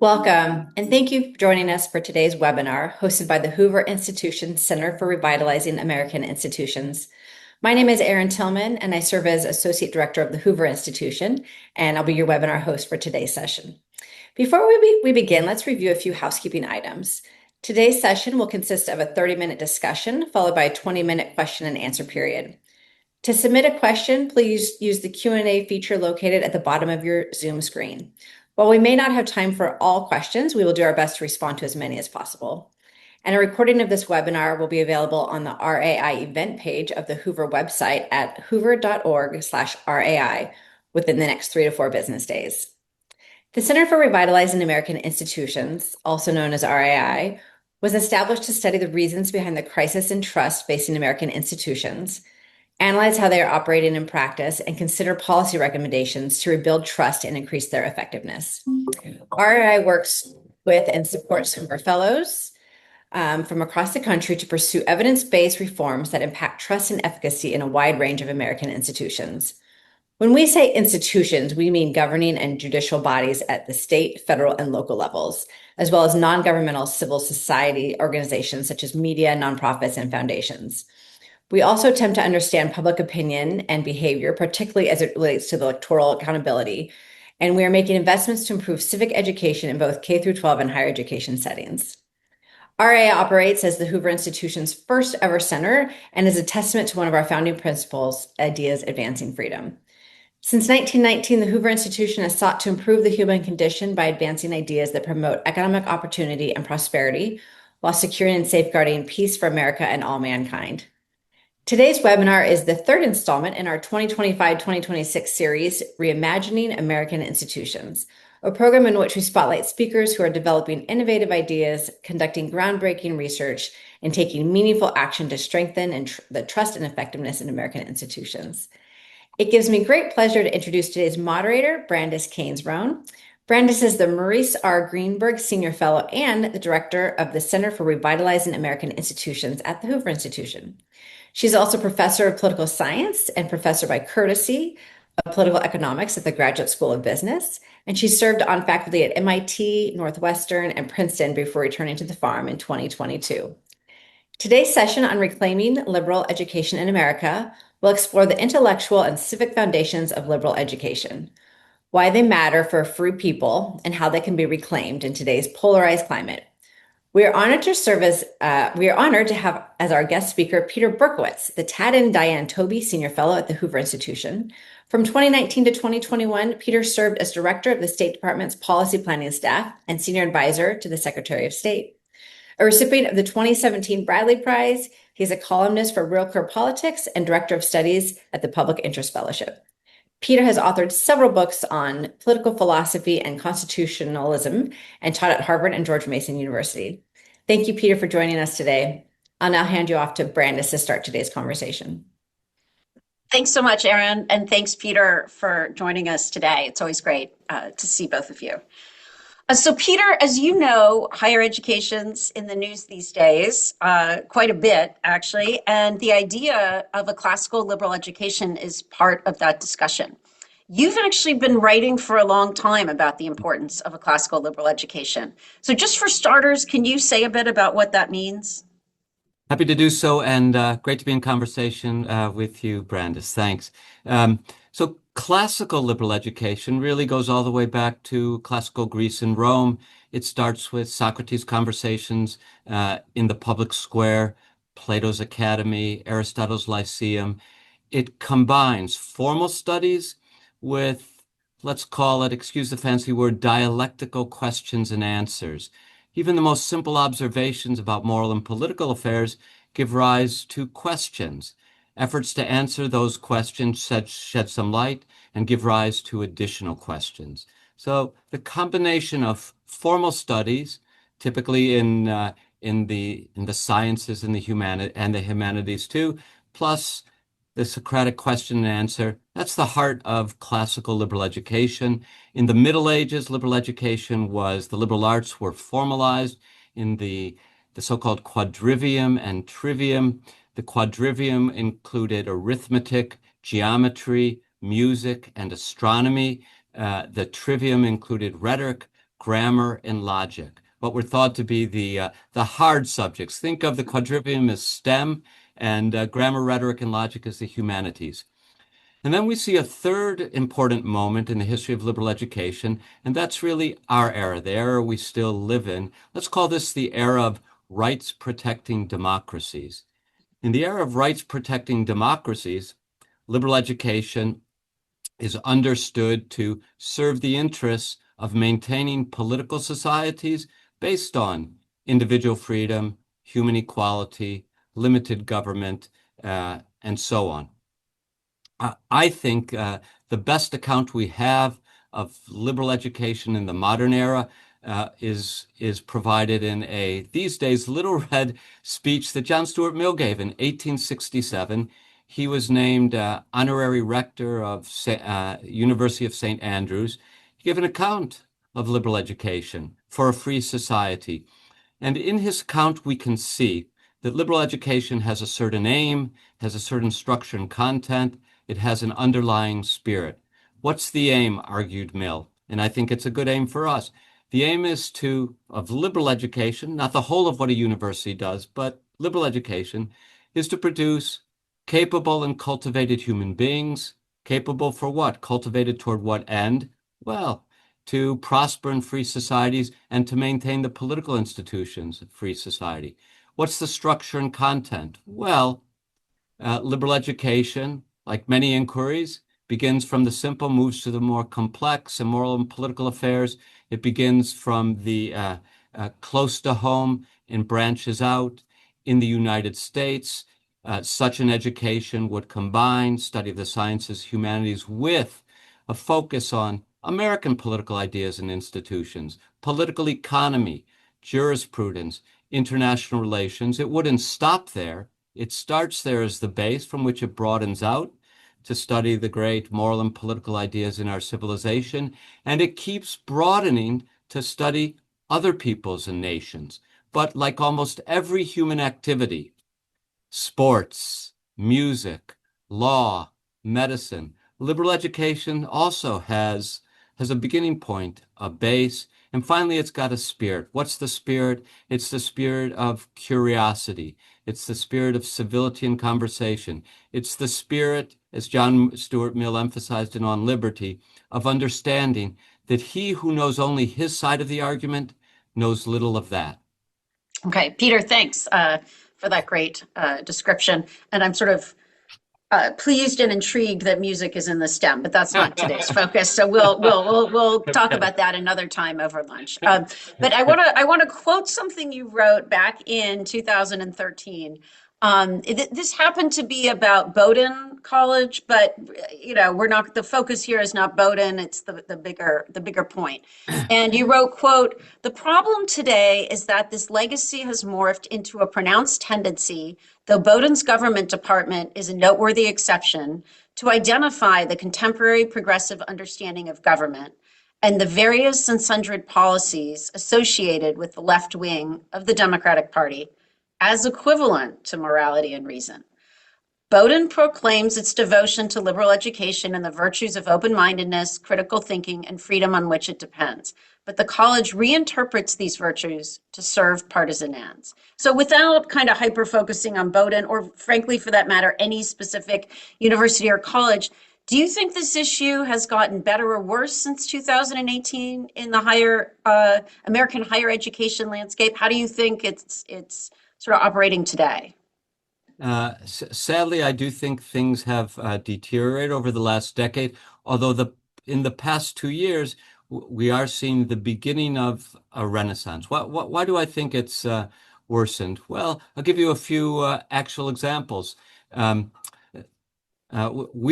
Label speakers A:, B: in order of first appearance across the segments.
A: Welcome, and thank you for joining us for today's webinar hosted by the Hoover Institution Center for Revitalizing American Institutions. My name is Erin Tillman, and I serve as Associate Director of the Hoover Institution, and I'll be your webinar host for today's session. Before we begin, let's review a few housekeeping items. Today's session will consist of a 30-minute discussion followed by a 20-minute question and answer period. To submit a question, please use the Q&A feature located at the bottom of your Zoom screen. While we may not have time for all questions, we will do our best to respond to as many as possible. And a recording of this webinar will be available on the RAI event page of the Hoover website at hoover.org/RAI within the next 3 to 4 business days. The Center for Revitalizing American Institutions, also known as RAI, was established to study the reasons behind the crisis in trust facing American institutions, analyze how they are operating in practice, and consider policy recommendations to rebuild trust and increase their effectiveness. RAI works with and supports Hoover Fellows from across the country to pursue evidence-based reforms that impact trust and efficacy in a wide range of American institutions. When we say institutions, we mean governing and judicial bodies at the state, federal, and local levels, as well as non-governmental civil society organizations such as media, nonprofits, and foundations. We also attempt to understand public opinion and behavior, particularly as it relates to the electoral accountability, and we are making investments to improve civic education in both K through 12 and higher education settings. RA operates as the Hoover Institution's first ever center and is a testament to one of our founding principles, ideas advancing freedom. Since 1919, the Hoover Institution has sought to improve the human condition by advancing ideas that promote economic opportunity and prosperity while securing and safeguarding peace for America and all mankind. Today's webinar is the third installment in our 2025-2026 series, Reimagining American Institutions, a program in which we spotlight speakers who are developing innovative ideas, conducting groundbreaking research, and taking meaningful action to strengthen the trust and effectiveness in American institutions. It gives me great pleasure to introduce today's moderator, Brandice Canes-Wrone. Brandice is the Maurice R. Greenberg Senior Fellow and the Director of the Center for Revitalizing American Institutions at the Hoover Institution. She's also Professor of Political Science and Professor by Courtesy of Political Economics at the Graduate School of Business, and she served on faculty at MIT, Northwestern, and Princeton before returning to the farm in 2022. Today's session on reclaiming liberal education in America will explore the intellectual and civic foundations of liberal education, why they matter for free people, and how they can be reclaimed in today's polarized climate. We are honored to have as our guest speaker Peter Berkowitz, the Tad and Diane Tobey Senior Fellow at the Hoover Institution. From 2019 to 2021, Peter served as Director of the State Department's Policy Planning Staff and Senior Advisor to the Secretary of State. A recipient of the 2017 Bradley Prize, he's a columnist for Real Clear Politics and Director of Studies at the Public Interest Fellowship. Peter has authored several books on political philosophy and constitutionalism and taught at Harvard and George Mason University. Thank you, Peter, for joining us today. I'll now hand you off to Brandice to start today's conversation.
B: Thanks so much, Erin, and thanks, Peter, for joining us today. It's always great to see both of you. So, Peter, as you know, higher education's in the news these days, quite a bit, actually, and the idea of a classical liberal education is part of that discussion. You've actually been writing for a long time about the importance of a classical liberal education. So just for starters, can you say a bit about what that means?
C: Happy to do so, and great to be in conversation with you, Brandice. Thanks. So classical liberal education really goes all the way back to classical Greece and Rome. It starts with Socrates' conversations in the public square, Plato's Academy, Aristotle's Lyceum. It combines formal studies with, let's call it, excuse the fancy word, dialectical questions and answers. Even the most simple observations about moral and political affairs give rise to questions. Efforts to answer those questions shed some light and give rise to additional questions. So the combination of formal studies, typically in the sciences and the humanities too, plus the Socratic question and answer, that's the heart of classical liberal education. In the Middle Ages, liberal education the liberal arts were formalized in the so-called quadrivium and trivium. The quadrivium included arithmetic, geometry, music, and astronomy. The trivium included rhetoric, grammar, and logic, what were thought to be the hard subjects. Think of the quadrivium as STEM, and grammar, rhetoric, and logic as the humanities. And then we see a third important moment in the history of liberal education, and that's really our era, the era we still live in. Let's call this the era of rights-protecting democracies. In the era of rights-protecting democracies, liberal education is understood to serve the interests of maintaining political societies based on individual freedom, human equality, limited government, and so on. I think the best account we have of liberal education in the modern era is provided in a, these days, little-read speech that John Stuart Mill gave in 1867. He was named honorary rector of University of St. Andrews. He gave an account of liberal education for a free society. And in his account, we can see that liberal education has a certain aim, has a certain structure and content. It has an underlying spirit. What's the aim, argued Mill? And I think it's a good aim for us. The aim is of liberal education, not the whole of what a university does, but liberal education is to produce capable and cultivated human beings. Capable for what? Cultivated toward what end? Well, to prosper in free societies and to maintain the political institutions of free society. What's the structure and content? Well, liberal education, like many inquiries, begins from the simple, moves to the more complex and moral and political affairs. It begins from the close to home and branches out. In the United States, such an education would combine study of the sciences, humanities, with a focus on American political ideas and institutions, political economy, jurisprudence, international relations. It wouldn't stop there. It starts there as the base from which it broadens out to study the great moral and political ideas in our civilization, and it keeps broadening to study other peoples and nations. But like almost every human activity, sports, music, law, medicine, liberal education also has a beginning point, a base, and finally it's got a spirit. What's the spirit? It's the spirit of curiosity. It's the spirit of civility and conversation. It's the spirit, as John Stuart Mill emphasized in On Liberty, of understanding that he who knows only his side of the argument knows little of that.
B: Okay, Peter, thanks for that great description. And I'm sort of pleased and intrigued that music is in the STEM, but that's not today's focus. So we'll talk about that another time over lunch. But I want to quote something you wrote back in 2013. This happened to be about Bowdoin College, but we're not, the focus here is not Bowdoin, it's the bigger point. And you wrote, quote, "The problem today is that this legacy has morphed into a pronounced tendency, though Bowdoin's government department is a noteworthy exception, to identify the contemporary progressive understanding of government and the various and sundry policies associated with the left wing of the Democratic Party as equivalent to morality and reason. Bowdoin proclaims its devotion to liberal education and the virtues of open-mindedness, critical thinking, and freedom on which it depends. But the college reinterprets these virtues to serve partisan ends." So without kind of hyper-focusing on Bowdoin, or frankly, for that matter, any specific university or college, do you think this issue has gotten better or worse since 2018 in the American higher education landscape? How do you think it's sort of operating today?
C: Sadly, I do think things have deteriorated over the last decade, although in the past 2 years, we are seeing the beginning of a renaissance. Why do I think it's worsened? Well, I'll give you a few actual examples. We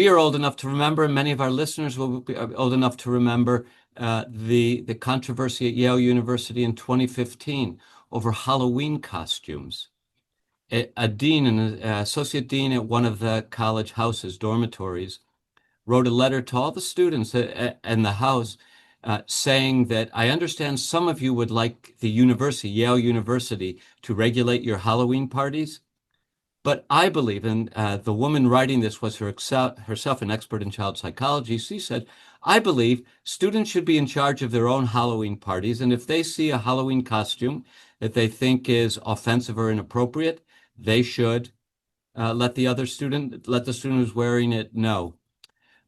C: are old enough to remember, and many of our listeners will be old enough to remember the controversy at Yale University in 2015 over Halloween costumes. A dean, an associate dean at one of the college houses, dormitories, wrote a letter to all the students in the house saying that, "I understand some of you would like the university, Yale University, to regulate your Halloween parties, But I believe, and the woman writing this was herself an expert in child psychology. She said, I believe students should be in charge of their own Halloween parties. And if they see a Halloween costume that they think is offensive or inappropriate, they should let the student who's wearing it know.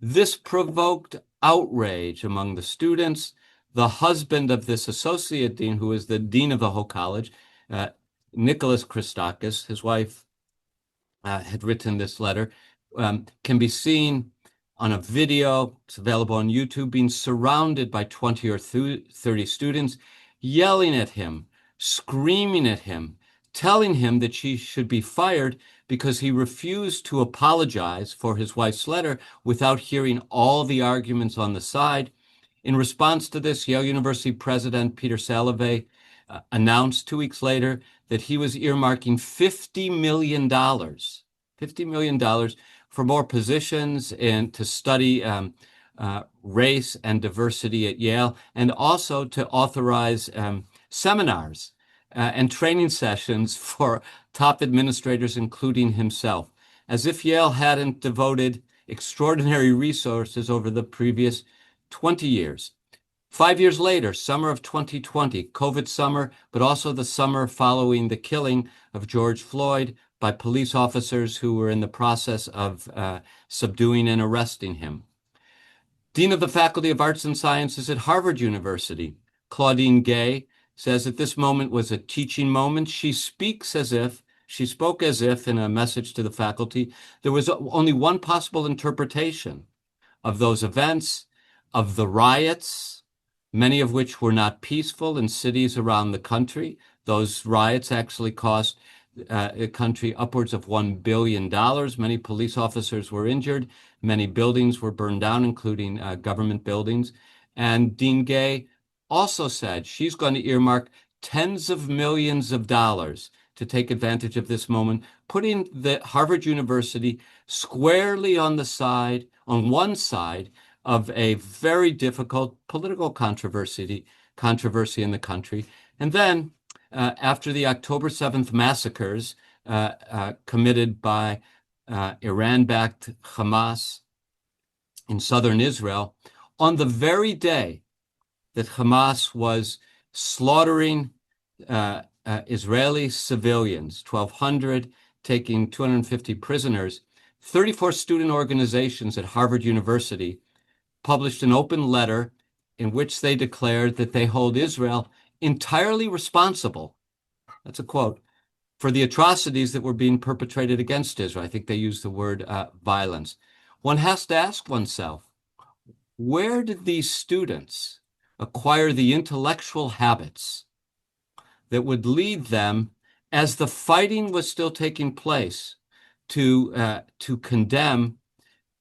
C: This provoked outrage among the students. The husband of this associate dean, who is the dean of the whole college, Nicholas Christakis, his wife had written this letter, can be seen on a video. It's available on YouTube, being surrounded by 20 or 30 students, yelling at him, screaming at him, telling him that she should be fired because he refused to apologize for his wife's letter without hearing all the arguments on the side. In response to this, Yale University President Peter Salovey announced 2 weeks later that he was earmarking $50 million for more positions and to study race and diversity at Yale, and also to authorize seminars and training sessions for top administrators, including himself, as if Yale hadn't devoted extraordinary resources over the previous 20 years. 5 years later, summer of 2020, COVID summer, but also the summer following the killing of George Floyd by police officers who were in the process of subduing and arresting him. Dean of the Faculty of Arts and Sciences at Harvard University, Claudine Gay, says that this moment was a teaching moment. She spoke as if in a message to the faculty, there was only one possible interpretation of those events, of the riots, many of which were not peaceful in cities around the country. Those riots actually cost the country upwards of $1 billion. Many police officers were injured. Many buildings were burned down, including government buildings. And Dean Gay also said she's going to earmark tens of millions of dollars to take advantage of this moment, putting the Harvard University squarely on one side of a very difficult political controversy in the country. And then after the October 7th massacres committed by Iran-backed Hamas in southern Israel, on the very day that Hamas was slaughtering Israeli civilians, 1,200, taking 250 prisoners, 34 student organizations at Harvard University published an open letter in which they declared that they hold Israel entirely responsible, that's a quote, for the atrocities that were being perpetrated against Israel. I think they used the word violence. One has to ask oneself, where did these students acquire the intellectual habits that would lead them, as the fighting was still taking place, to condemn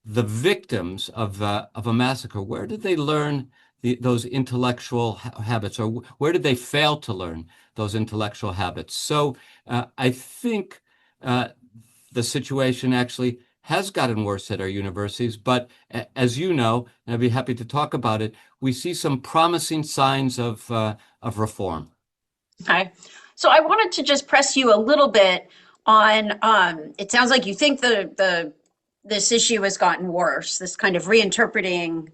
C: the victims of a massacre? Where did they learn those intellectual habits, or where did they fail to learn those intellectual habits? So I think the situation actually has gotten worse at our universities, but as you know, and I'd be happy to talk about it, we see some promising signs of reform.
B: Okay. So I wanted to just press you a little bit on, it sounds like you think this issue has gotten worse, this kind of reinterpreting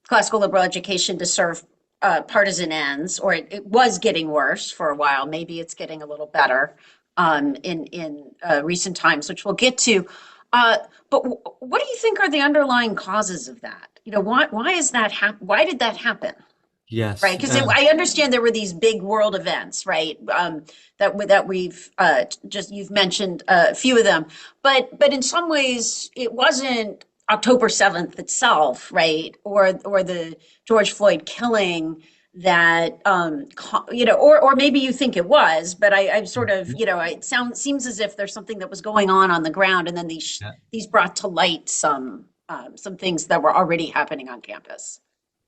B: classical liberal education to serve partisan ends, or it was getting worse for a while. Maybe it's getting a little better in recent times, which we'll get to. But what do you think are the underlying causes of that? Why is that why did that happen?
C: Yes.
B: Right. Because I understand there were these big world events, right? That we've you've mentioned a few of them, but in some ways it wasn't October 7th itself, right? Or the George Floyd killing that, or maybe you think it was, but I'm sort of, it seems as if there's something that was going on the ground, and then these brought to light some things that were already happening on campus.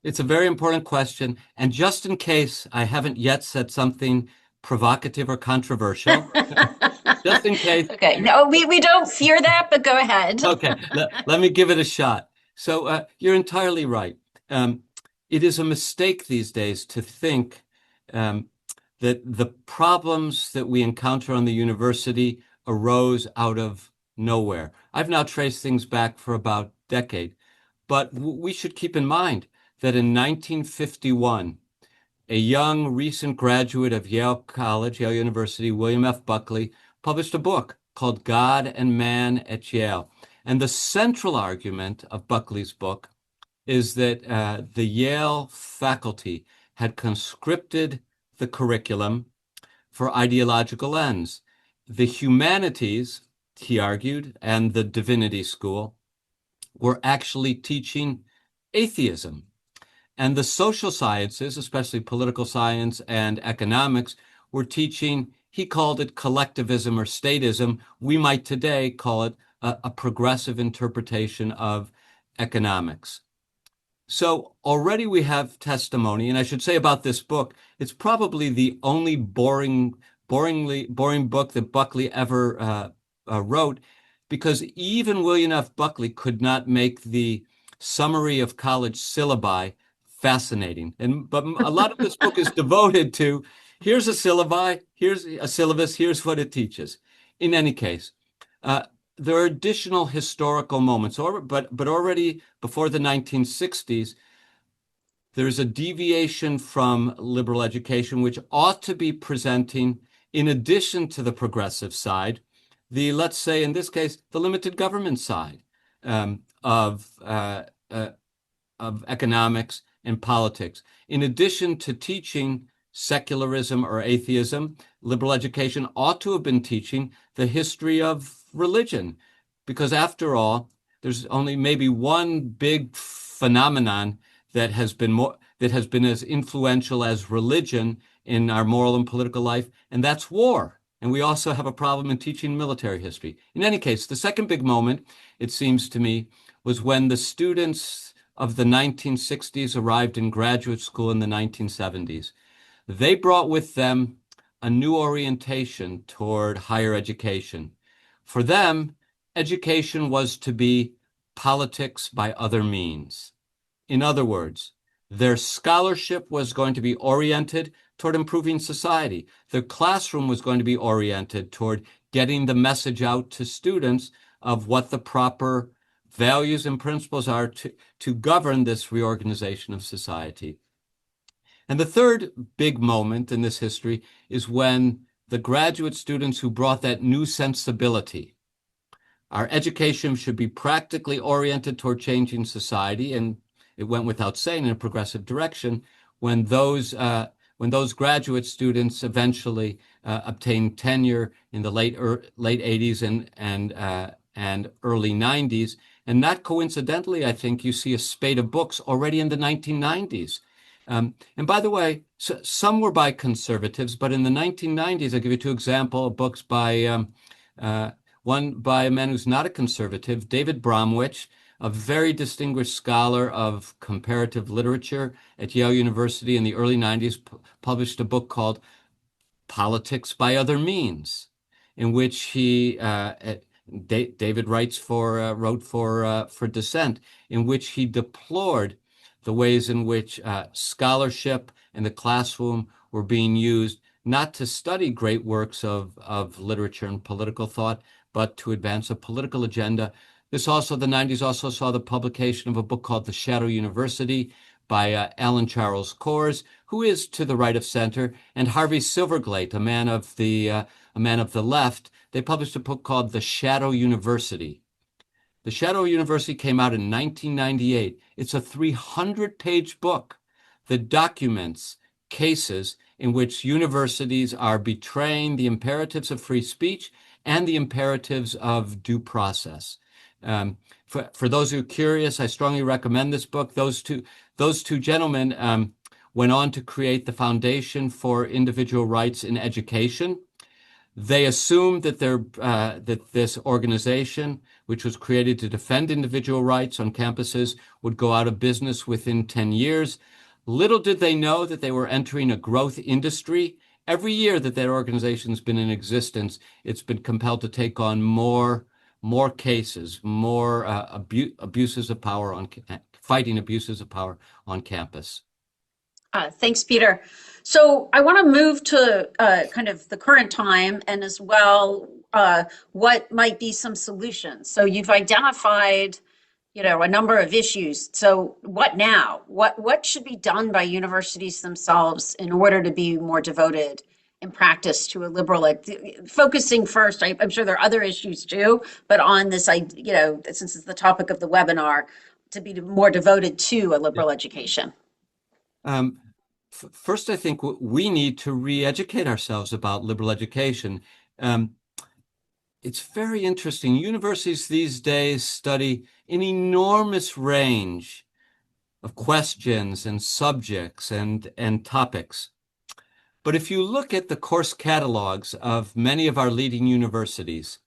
C: It's a very important question. And just in case I haven't yet said something provocative or controversial, just in case.
B: Okay. No, we don't fear that, but go ahead.
C: Okay. Let me give it a shot. So you're entirely right. It is a mistake these days to think that the problems that we encounter on the university arose out of nowhere. I've now traced things back for about a decade, but we should keep in mind that in 1951, a young recent graduate of Yale College, Yale University, William F. Buckley, published a book called God and Man at Yale. And the central argument of Buckley's book is that the Yale faculty had conscripted the curriculum for ideological ends. The humanities, he argued, and the divinity school were actually teaching atheism. And the social sciences, especially political science and economics, were teaching, he called it collectivism or statism. We might today call it a progressive interpretation of economics. So already we have testimony, and I should say about this book, it's probably the only boring book that Buckley ever wrote, because even William F. Buckley could not make the summary of college syllabi fascinating. But a lot of this book is devoted to, here's a syllabi, here's a syllabus, here's what it teaches. In any case, there are additional historical moments, but already before the 1960s, there's a deviation from liberal education, which ought to be presenting, in addition to the progressive side, let's say in this case, the limited government side of economics and politics. In addition to teaching secularism or atheism, liberal education ought to have been teaching the history of religion, because after all, there's only maybe one big phenomenon that has been as influential as religion in our moral and political life, and that's war. And we also have a problem in teaching military history. In any case, the second big moment, it seems to me, was when the students of the 1960s arrived in graduate school in the 1970s. They brought with them a new orientation toward higher education. For them, education was to be politics by other means. In other words, their scholarship was going to be oriented toward improving society. Their classroom was going to be oriented toward getting the message out to students of what the proper values and principles are to govern this reorganization of society. And the third big moment in this history is when the graduate students who brought that new sensibility, our education should be practically oriented toward changing society, and it went without saying in a progressive direction, when those graduate students eventually obtained tenure in the late 80s and early 90s. And not coincidentally, I think you see a spate of books already in the 1990s. And by the way, some were by conservatives, but in the 1990s, I'll give you two examples of books by one by a man who's not a conservative, David Bromwich, a very distinguished scholar of comparative literature at Yale University in the early 90s, published a book called Politics by Other Means, in which David wrote for Dissent, in which he deplored the ways in which scholarship and the classroom were being used not to study great works of literature and political thought, but to advance a political agenda. The 90s also saw the publication of a book called The Shadow University by Alan Charles Kors, who is to the right of center, and Harvey Silverglate, a man of the left. They published a book called The Shadow University. The Shadow University came out in 1998. It's a 300-page book that documents cases in which universities are betraying the imperatives of free speech and the imperatives of due process. For those who are curious, I strongly recommend this book. Those two gentlemen went on to create the Foundation for Individual Rights in Education. They assumed that that this organization, which was created to defend individual rights on campuses, would go out of business within 10 years. Little did they know that they were entering a growth industry. Every year that organization's been in existence, it's been compelled to take on more cases, more abuses of power fighting abuses of power on campus.
B: Thanks, Peter. So I want to move to kind of the current time and as well what might be some solutions. So you've identified, a number of issues. So what now? What should be done by universities themselves in order to be more devoted in practice to a liberal, focusing first, I'm sure there are other issues too, but on this, since it's the topic of the webinar, to be more devoted to a liberal education.
C: Um, First, I think we need to re-educate ourselves about liberal education. It's very interesting. Universities these days study an enormous range of questions and subjects and topics. But if you look at the course catalogs of many of our leading universities,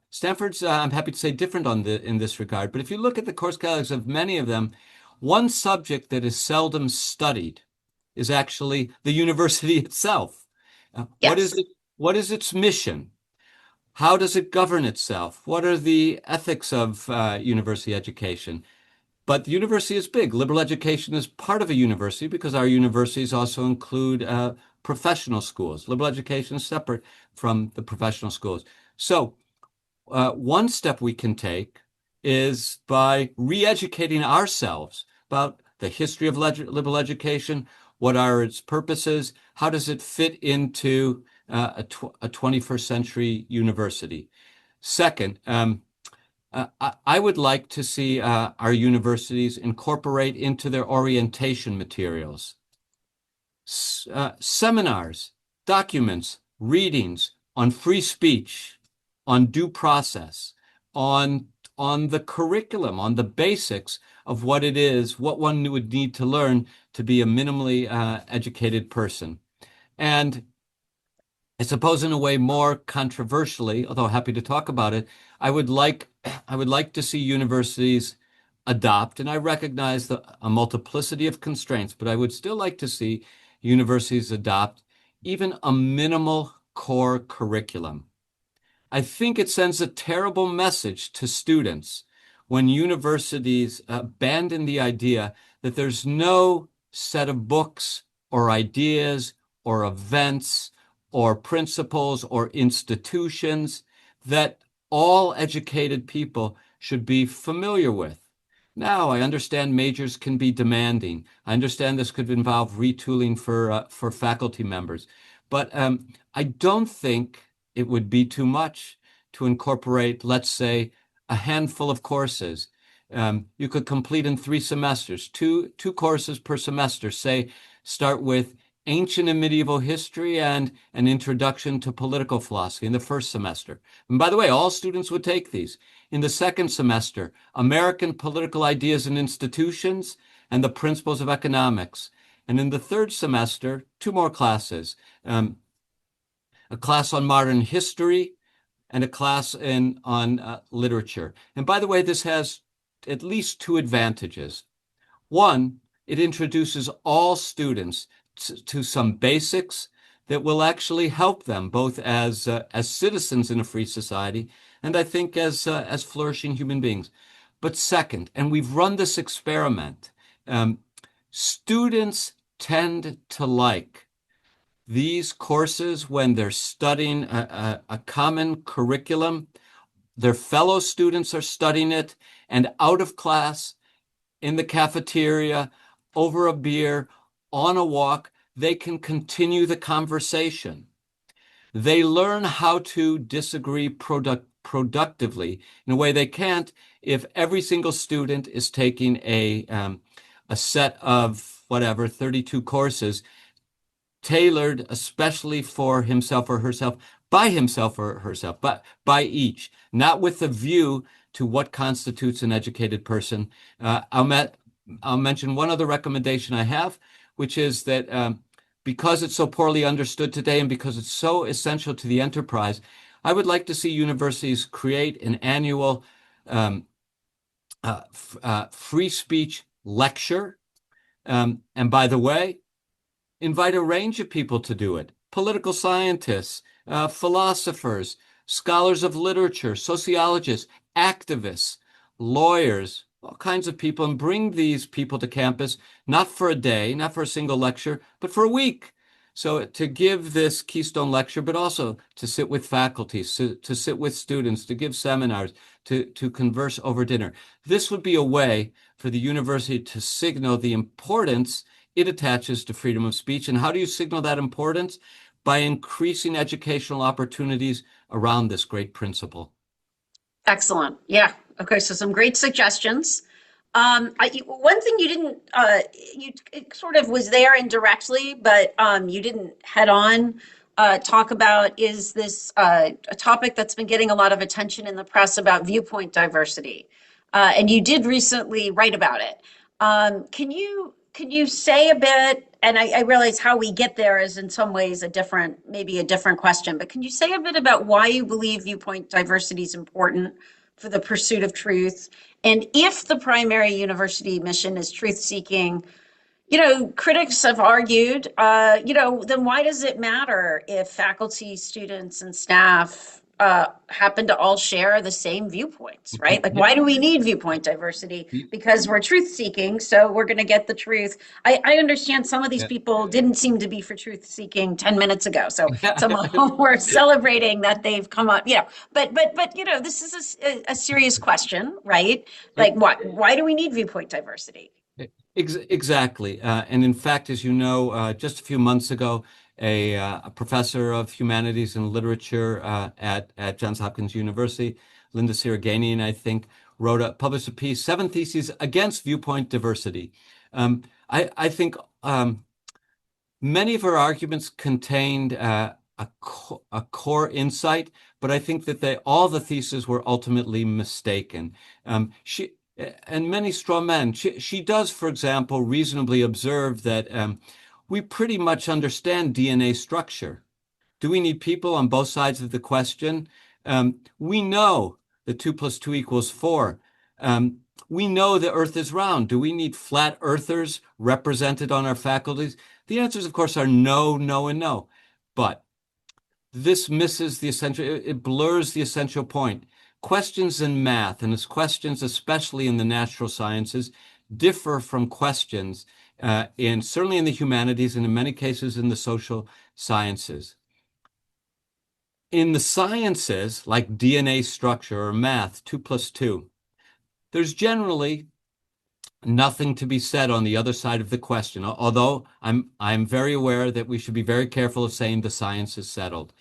C: Stanford's, I'm happy to say, different in this regard. But if you look at the course catalogs of many of them, one subject that is seldom studied is actually the university itself.
B: Yes.
C: What is its mission? How does it govern itself? What are the ethics of university education? But the university is big. Liberal education is part of a university because our universities also include professional schools. Liberal education is separate from the professional schools. So one step we can take is by re-educating ourselves about the history of liberal education. What are its purposes? How does it fit into a 21st century university? Second, I would like to see our universities incorporate into their orientation materials seminars, documents, readings on free speech, on due process, on the curriculum, on the basics of what it is, what one would need to learn to be a minimally educated person. And I suppose in a way more controversially, although happy to talk about it, I would like to see universities adopt, and I recognize a multiplicity of constraints, but I would still like to see universities adopt even a minimal core curriculum. I think it sends a terrible message to students when universities abandon the idea that there's no set of books or ideas or events or principles or institutions that all educated people should be familiar with. Now, I understand majors can be demanding. I understand this could involve retooling for faculty members. But I don't think it would be too much to incorporate, let's say, a handful of courses. You could complete in 3 semesters, two courses per semester. Say, start with ancient and medieval history and an introduction to political philosophy in the first semester. And by the way, all students would take these. In the second semester, American political ideas and institutions and the principles of economics. And in the third semester, 2 more classes, a class on modern history and a class on literature. And by the way, this has at least 2 advantages. One, it introduces all students to some basics that will actually help them both as citizens in a free society and I think as flourishing human beings. But second, and we've run this experiment, students tend to like these courses when they're studying a common curriculum. Their fellow students are studying it, and out of class, in the cafeteria, over a beer, on a walk, they can continue the conversation. They learn how to disagree productively in a way they can't if every single student is taking a set of 32 courses tailored especially for himself or herself, by himself or herself, but by each, not with a view to what constitutes an educated person. I'll mention one other recommendation I have, which is that because it's so poorly understood today and because it's so essential to the enterprise, I would like to see universities create an annual free speech lecture. And by the way, invite a range of people to do it. Political scientists, philosophers, scholars of literature, sociologists, activists, lawyers, all kinds of people, and bring these people to campus, not for a day, not for a single lecture, but for a week. So to give this Keystone lecture, but also to sit with faculty, to sit with students, to give seminars, to converse over dinner. This would be a way for the university to signal the importance it attaches to freedom of speech. And how do you signal that importance? By increasing educational opportunities around this great principle.
B: Excellent. Yeah. Okay. So some great suggestions. One thing you didn't, it sort of was there indirectly, but you didn't head on talk about is this a topic that's been getting a lot of attention in the press about viewpoint diversity, and you did recently write about it. Can you say a bit? And I realize how we get there is in some ways maybe a different question, but can you say a bit about why you believe viewpoint diversity is important for the pursuit of truth? And if the primary university mission is truth seeking, critics have argued, then why does it matter if faculty, students, and staff happen to all share the same viewpoints, right? Like, why do we need viewpoint diversity? Because we're truth seeking, so we're going to get the truth. I understand some of these people didn't seem to be for truth seeking 10 minutes ago, so some of them were celebrating that they've come up, but this is a serious question, right? Like, why do we need viewpoint diversity?
C: Exactly. And in fact, as you know, just a few months ago, a professor of humanities and literature at Johns Hopkins University, Linda Siraganian, I think, published a piece, 7 Theses Against Viewpoint Diversity. I think many of her arguments contained a core insight, but I think that all the theses were ultimately mistaken. And many straw men. She does, for example, reasonably observe that we pretty much understand DNA structure. Do we need people on both sides of the question? We know that 2 + 2 = 4. We know the Earth is round. Do we need flat earthers represented on our faculties? The answers, of course, are no, no, and no. But this misses the essential, it blurs the essential point. Questions in math, and as questions, especially in the natural sciences, differ from questions certainly in the humanities and in many cases in the social sciences. In the sciences, like DNA structure or math, 2 + 2, there's generally nothing to be said on the other side of the question, although I'm very aware that we should be very careful of saying the science is settled.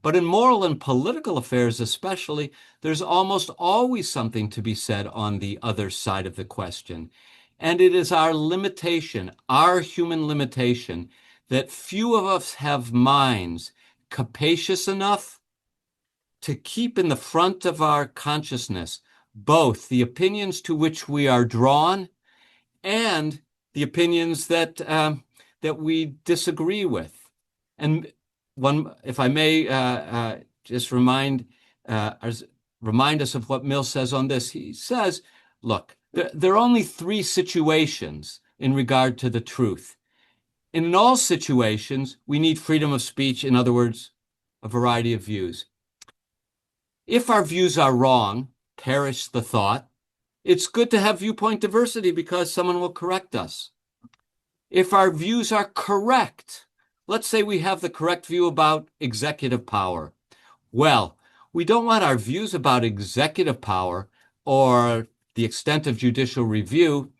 C: But in moral and political affairs especially, there's almost always something to be said on the other side of the question. And it is our limitation, our human limitation, that few of us have minds capacious enough to keep in the front of our consciousness both the opinions to which we are drawn and the opinions that we disagree with. And one, if I may just remind us of what Mill says on this. He says, look, there are only 3 situations in regard to the truth. And in all situations, we need freedom of speech, in other words, a variety of views. If our views are wrong, perish the thought, it's good to have viewpoint diversity because someone will correct us. If our views are correct, let's say we have the correct view about executive power. Well, we don't want our views about executive power or the extent of judicial review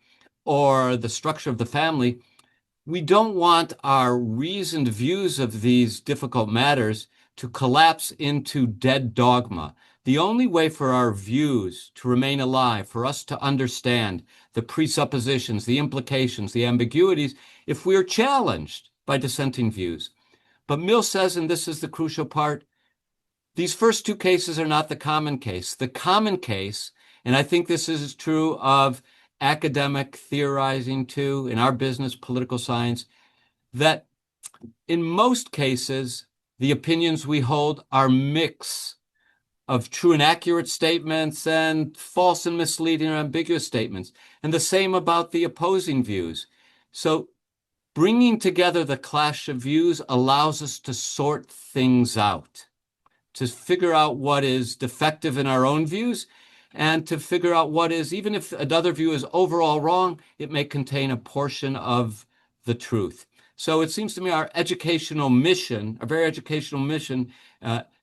C: or the structure of the family. We don't want our reasoned views of these difficult matters to collapse into dead dogma. The only way for our views to remain alive, for us to understand the presuppositions, the implications, the ambiguities, if we are challenged by dissenting views. But Mill says, and this is the crucial part, these first 2 cases are not the common case. The common case, and I think this is true of academic theorizing too, in our business, political science, that in most cases, the opinions we hold are mix of true and accurate statements and false and misleading or ambiguous statements. And the same about the opposing views. So bringing together the clash of views allows us to sort things out, to figure out what is defective in our own views and to figure out what is, even if another view is overall wrong, it may contain a portion of the truth. So it seems to me our educational mission, a very educational mission,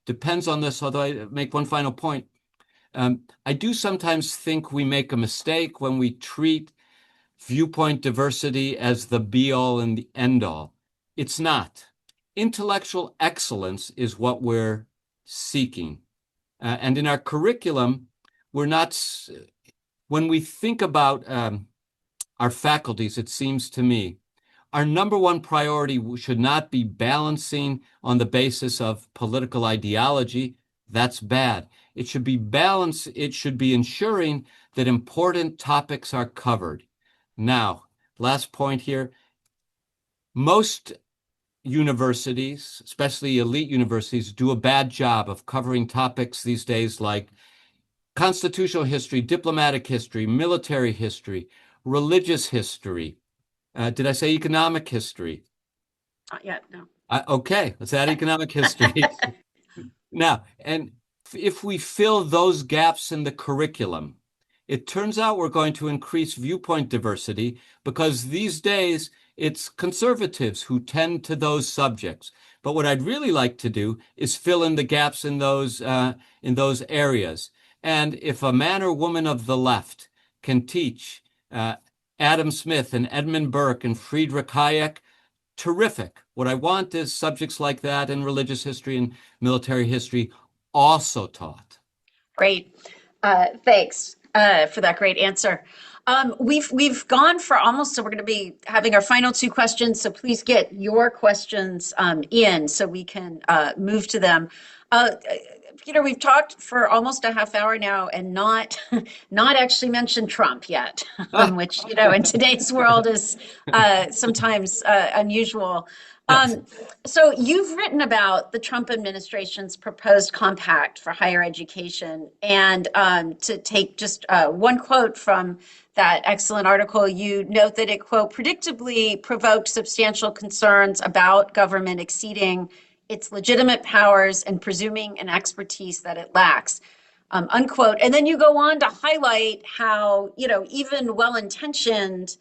C: depends on this, although I make one final point. I do sometimes think we make a mistake when we treat viewpoint diversity as the be-all and the end-all. It's not. Intellectual excellence is what we're seeking. And in our curriculum, we're not, when we think about our faculties, it seems to me, our number one priority should not be balancing on the basis of political ideology. That's bad. It should be balanced. It should be ensuring that important topics are covered. Now, last point here. Most universities, especially elite universities, do a bad job of covering topics these days like constitutional history, diplomatic history, military history, religious history. Did I say economic history?
B: Not yet, no.
C: Okay, let's add economic history. Now, and if we fill those gaps in the curriculum, it turns out we're going to increase viewpoint diversity because these days it's conservatives who tend to those subjects. But what I'd really like to do is fill in the gaps in those areas. And if a man or woman of the left can teach Adam Smith and Edmund Burke and Friedrich Hayek, terrific. What I want is subjects like that in religious history and military history also taught.
B: Great. Thanks for that great answer. We've gone for almost, so we're going to be having our final two questions. So please get your questions in so we can move to them. Peter, we've talked for almost a half hour now and not actually mentioned Trump yet, which, in today's world is sometimes unusual. So you've written about the Trump administration's proposed compact for higher education. And to take just one quote from that excellent article, you note that it, quote, predictably provoked substantial concerns about government exceeding its legitimate powers and presuming an expertise that it lacks, unquote. And then you go on to highlight how, even well-intentioned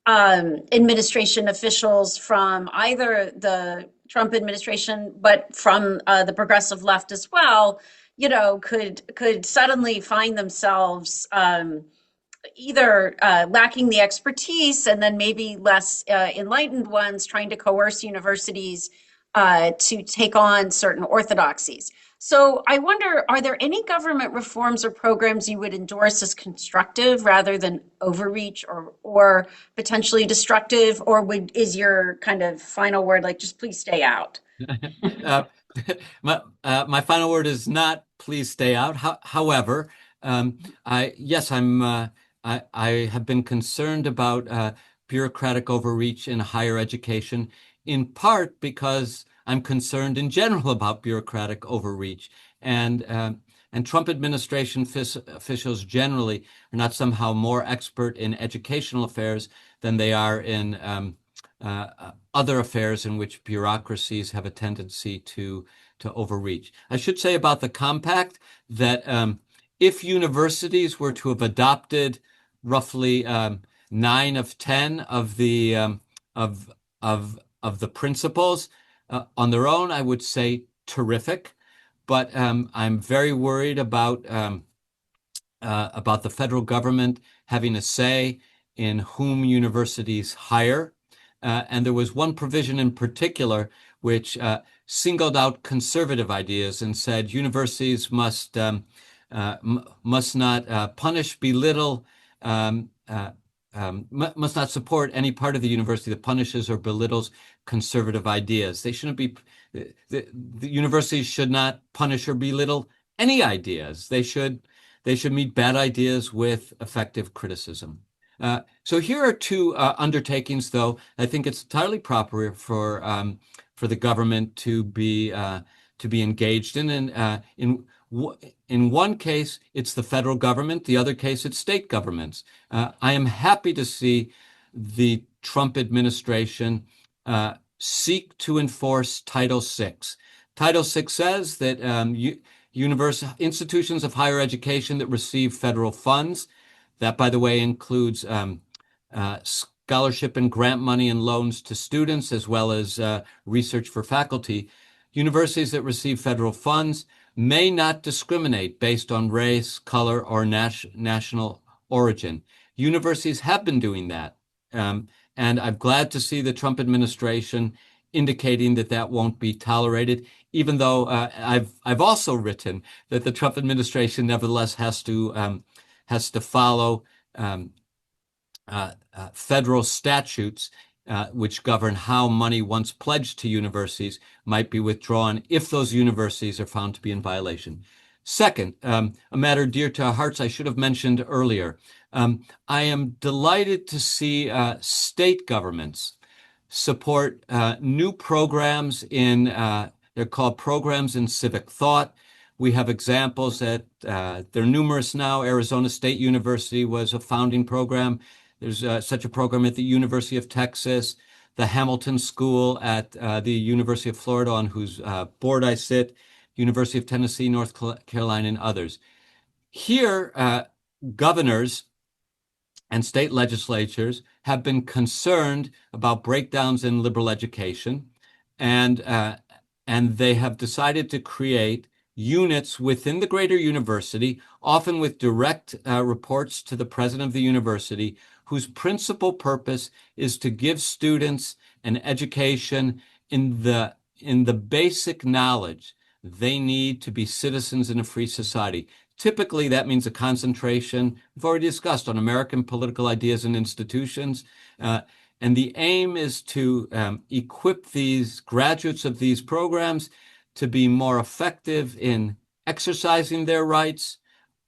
B: administration officials from either the Trump administration, but from the progressive left as well, could suddenly find themselves either lacking the expertise and then maybe less enlightened ones trying to coerce universities to take on certain orthodoxies. So I wonder, are there any government reforms or programs you would endorse as constructive rather than overreach or potentially destructive? Or is your kind of final word like, just please stay out?
C: My final word is not please stay out. However, I have been concerned about bureaucratic overreach in higher education, in part because I'm concerned in general about bureaucratic overreach, and Trump administration officials generally are not somehow more expert in educational affairs than they are in other affairs in which bureaucracies have a tendency to overreach. I should say about the compact that if universities were to have adopted roughly 9 of 10 of the principles on their own, I would say terrific. But I'm very worried about the federal government having a say in whom universities hire. And there was one provision in particular which singled out conservative ideas and said universities must not punish, belittle, must not support any part of the university that punishes or belittles conservative ideas. They shouldn't be, the universities should not punish or belittle any ideas. They should meet bad ideas with effective criticism. So here are two undertakings, though. I think it's entirely proper for the government to be engaged in. And in one case, it's the federal government. The other case, it's state governments. I am happy to see the Trump administration seek to enforce Title VI. Title VI says that institutions of higher education that receive federal funds. That, by the way, includes scholarship and grant money and loans to students, as well as research for faculty. Universities that receive federal funds may not discriminate based on race, color, or national origin. Universities have been doing that. And I'm glad to see the Trump administration indicating that that won't be tolerated, even though I've also written that the Trump administration nevertheless has to follow federal statutes which govern how money once pledged to universities might be withdrawn if those universities are found to be in violation. Second, a matter dear to our hearts I should have mentioned earlier. I am delighted to see state governments support new programs they're called programs in civic thought. We have examples that they're numerous now. Arizona State University was a founding program. There's such a program at the University of Texas, the Hamilton School at the University of Florida, on whose board I sit, University of Tennessee, North Carolina, and others. Here, governors and state legislatures have been concerned about breakdowns in liberal education, and they have decided to create units within the greater university, often with direct reports to the president of the university, whose principal purpose is to give students an education in the basic knowledge they need to be citizens in a free society. Typically, that means a concentration, we've already discussed, on American political ideas and institutions. And the aim is to equip these graduates of these programs to be more effective in exercising their rights,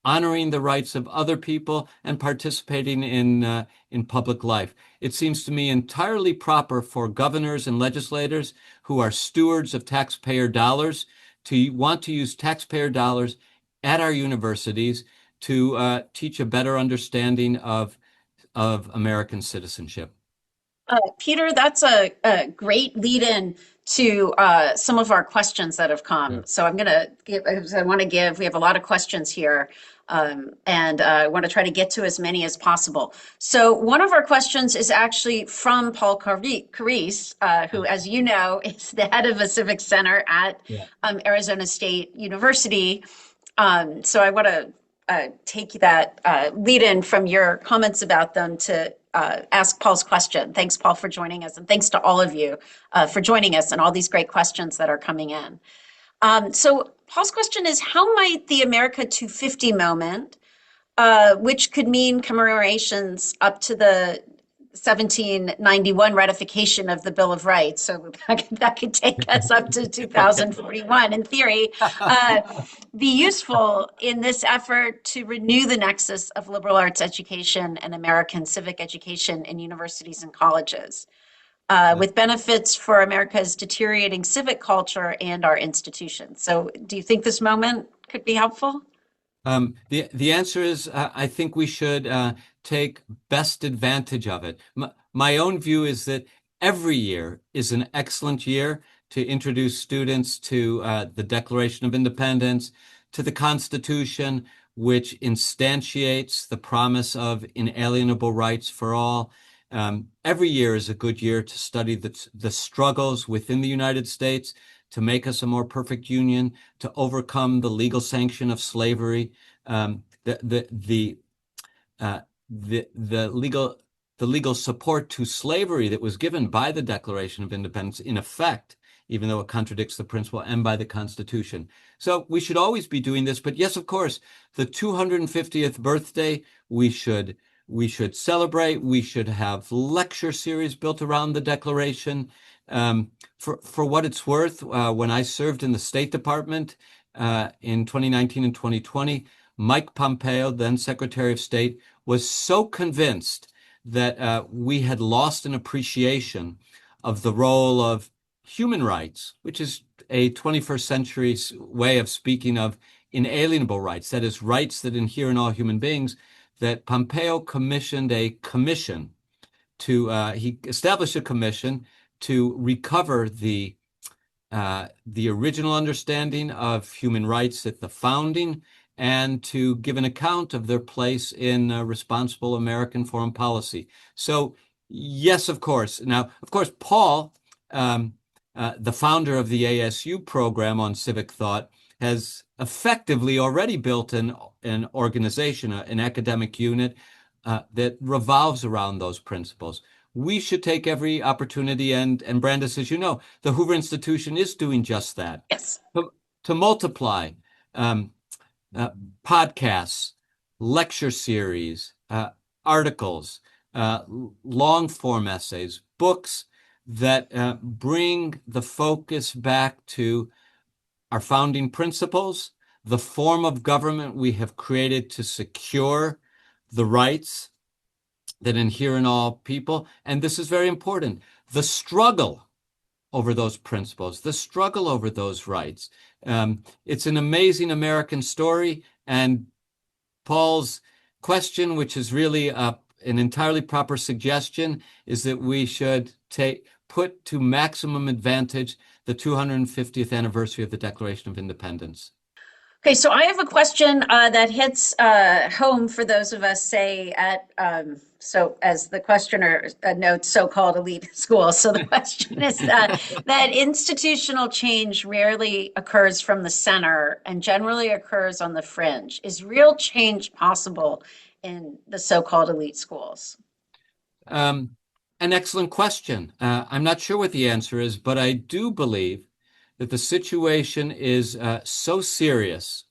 C: honoring the rights of other people, and participating in public life. It seems to me entirely proper for governors and legislators who are stewards of taxpayer dollars to want to use taxpayer dollars at our universities to teach a better understanding of American citizenship.
B: Peter, that's a great lead-in to some of our questions that have come.
C: Yeah.
B: So we have a lot of questions here, and I want to try to get to as many as possible. So one of our questions is actually from Paul Caris, who, as you know, is the head of a Civic Center at Arizona State University. So I want to take that lead-in from your comments about them to ask Paul's question. Thanks, Paul, for joining us, and thanks to all of you for joining us and all these great questions that are coming in. So Paul's question is, how might the America 250 moment, which could mean commemorations up to the 1791 ratification of the Bill of Rights, so that could take us up to 2041 in theory, be useful in this effort to renew the nexus of liberal arts education and American civic education in universities and colleges, with benefits for America's deteriorating civic culture and our institutions. So do you think this moment could be helpful?
C: The answer is I think we should take best advantage of it. My own view is that every year is an excellent year to introduce students to the Declaration of Independence, to the Constitution, which instantiates the promise of inalienable rights for all. Every year is a good year to study the struggles within the United States to make us a more perfect union, to overcome the legal sanction of slavery, the legal support to slavery that was given by the Declaration of Independence, in effect, even though it contradicts the principle, and by the Constitution. So we should always be doing this. But yes, of course, the 250th birthday, we should celebrate. We should have lecture series built around the Declaration. For what it's worth, when I served in the State Department in 2019 and 2020, Mike Pompeo, then Secretary of State, was so convinced that we had lost an appreciation of the role of human rights, which is a 21st century way of speaking of inalienable rights, that is, rights that inhere in all human beings, that Pompeo commissioned a commission he established a commission to recover the the original understanding of human rights at the founding and to give an account of their place in responsible American foreign policy. So, yes, of course. Now, of course, Paul, the founder of the ASU program on civic thought, has effectively already built an organization, an academic unit that revolves around those principles. We should take every opportunity, and Brandice, as you know, the Hoover Institution is doing just that.
B: Yes.
C: To multiply podcasts, lecture series, articles, long form essays, books that bring the focus back to our founding principles, the form of government we have created to secure the rights that inhere in all people. And this is very important. The struggle over those principles, the struggle over those rights. It's an amazing American story. And Paul's question, which is really an entirely proper suggestion, is that we should put to maximum advantage the 250th anniversary of the Declaration of Independence.
B: Okay, so I have a question that hits home for those of us, say, at, so as the questioner notes, so-called elite schools. So the question is that institutional change rarely occurs from the center and generally occurs on the fringe. Is real change possible in the so-called elite schools?
C: An excellent question. I'm not sure what the answer is, but I do believe that the situation is so serious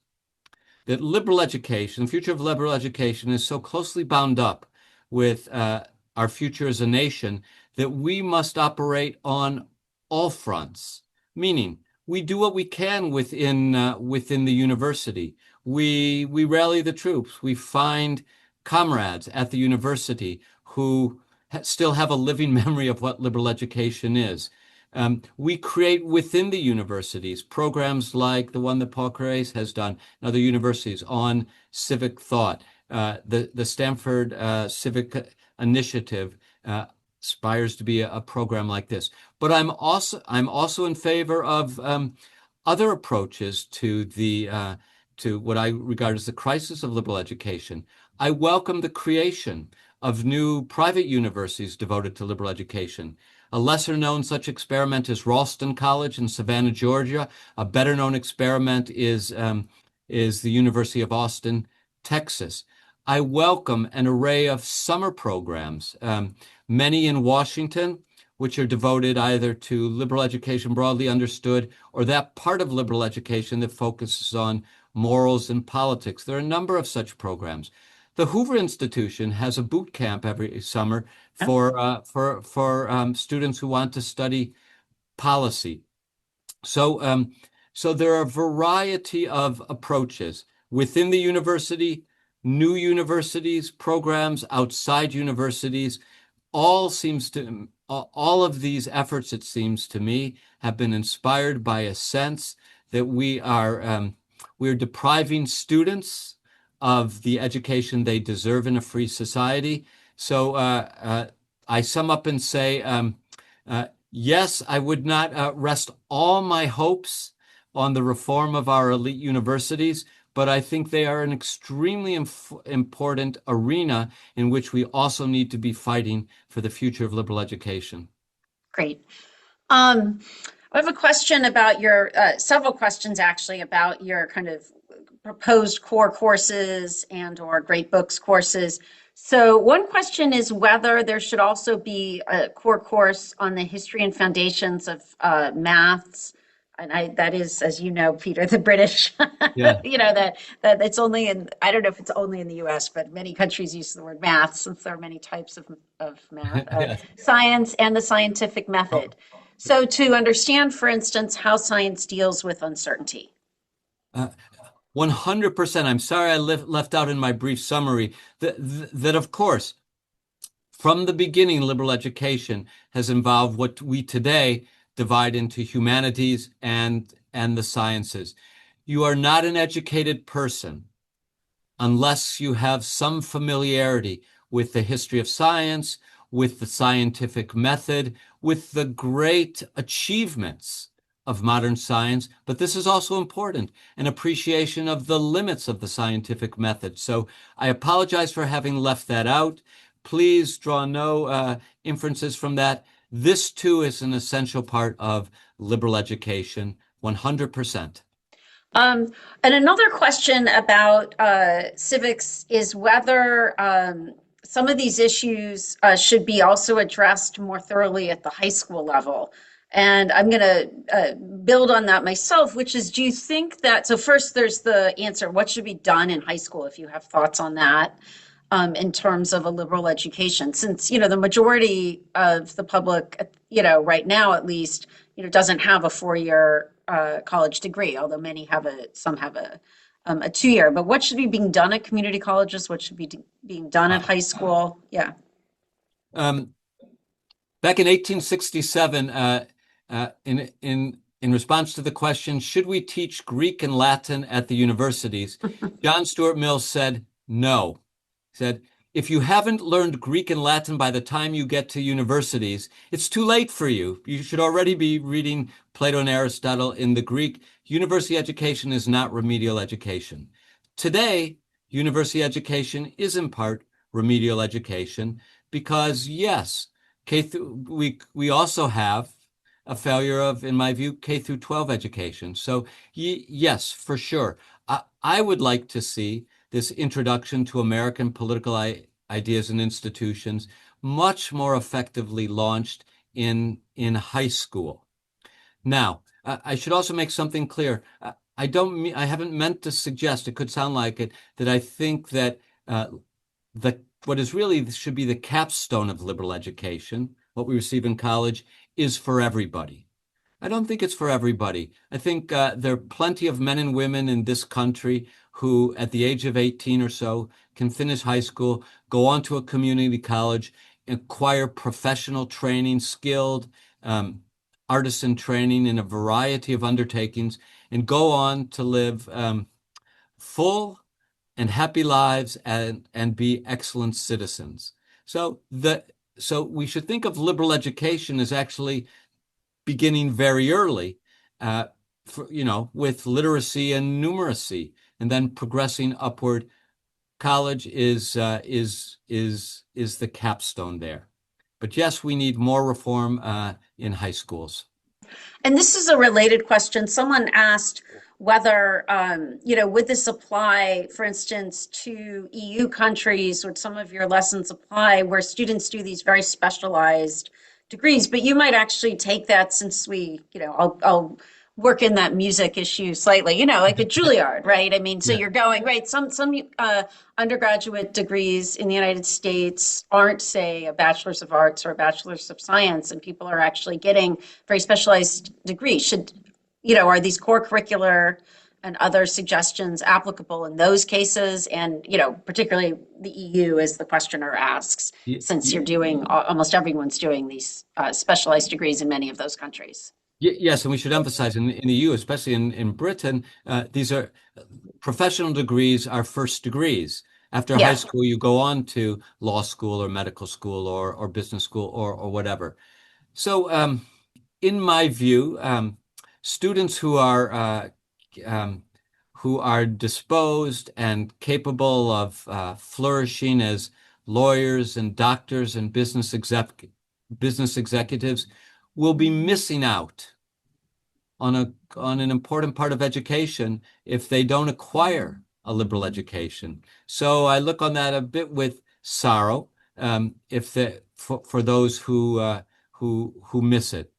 C: that liberal education, the future of liberal education, is so closely bound up with our future as a nation that we must operate on all fronts. Meaning, we do what we can within the university. We rally the troops. We find comrades at the university who still have a living memory of what liberal education is. We create within the universities programs like the one that Paul Carres has done and other universities on civic thought. The Stanford Civic Initiative aspires to be a program like this. But I'm also in favor of other approaches to what I regard as the crisis of liberal education. I welcome the creation of new private universities devoted to liberal education. A lesser-known such experiment is Ralston College in Savannah, Georgia. A better-known experiment is the University of Austin, Texas. I welcome an array of summer programs, many in Washington, which are devoted either to liberal education broadly understood or that part of liberal education that focuses on morals and politics. There are a number of such programs. The Hoover Institution has a boot camp every summer for students who want to study policy. So there are a variety of approaches within the university, new universities, programs outside universities. All of these efforts, it seems to me, have been inspired by a sense that we're depriving students of the education they deserve in a free society. So I sum up and say, yes, I would not rest all my hopes on the reform of our elite universities, but I think they are an extremely important arena in which we also need to be fighting for the future of liberal education.
B: Great. I have a question about your, several questions actually, about your kind of proposed core courses and or great books courses. So one question is whether there should also be a core course on the history and foundations of maths. And that is, as you know, Peter, the British,
C: Yeah.
B: that it's only in, I don't know if it's only in the US, but many countries use the word math since there are many types of math,
C: Yes.
B: science and the scientific method. So to understand, for instance, how science deals with uncertainty.
C: 100%. I'm sorry I left out in my brief summary that of course, from the beginning, liberal education has involved what we today divide into humanities and the sciences. You are not an educated person unless you have some familiarity with the history of science, with the scientific method, with the great achievements of modern science, but this is also important, an appreciation of the limits of the scientific method. So I apologize for having left that out. Please draw no inferences from that. This too is an essential part of liberal education, 100%.
B: And another question about civics is whether some of these issues should be also addressed more thoroughly at the high school level. And I'm going to build on that myself, which is, do you think that, so first there's the answer, what should be done in high school, if you have thoughts on that, in terms of a liberal education, since, the majority of the public, right now at least, doesn't have a four-year college degree, although some have a 2-year. But what should be being done at community colleges? What should be being done at high school? Yeah.
C: Back in 1867, in response to the question, should we teach Greek and Latin at the universities? John Stuart Mill said no. He said, if you haven't learned Greek and Latin by the time you get to universities, it's too late for you. You should already be reading Plato and Aristotle in the Greek. University education is not remedial education. Today, university education is in part remedial education because, yes, we also have a failure of, in my view, K through 12 education. So yes, for sure. I would like to see this introduction to American political ideas and institutions much more effectively launched in high school. Now, I should also make something clear. I haven't meant to suggest, it could sound like it, that I think that what is really should be the capstone of liberal education, what we receive in college, is for everybody. I don't think it's for everybody. I think there are plenty of men and women in this country who, at the age of 18 or so, can finish high school, go on to a community college, acquire professional training, skilled artisan training in a variety of undertakings, and go on to live full and happy lives and be excellent citizens. So we should think of liberal education as actually beginning very early, with literacy and numeracy, and then progressing upward. College is the capstone there. But yes, we need more reform in high schools.
B: And this is a related question. Someone asked whether, would this apply, for instance, to EU countries? Would some of your lessons apply where students do these very specialized degrees? But you might actually take that, since I'll work in that music issue slightly, like a Juilliard, right? I mean, so you're going, right, some undergraduate degrees in the United States aren't, say, a bachelor's of arts or a bachelor's of science, and people are actually getting very specialized degrees. Are these core curricular and other suggestions applicable in those cases? And, particularly the EU, as the questioner asks, since you're doing, almost everyone's doing these specialized degrees in many of those countries.
C: Yes, and we should emphasize in the EU, especially in Britain, these are professional degrees are first degrees. After high school, you go on to law school or medical school or business school or whatever. So in my view, students who are disposed and capable of flourishing as lawyers and doctors and business executives will be missing out on an important part of education if they don't acquire a liberal education. So I look on that a bit with sorrow, for those who miss it.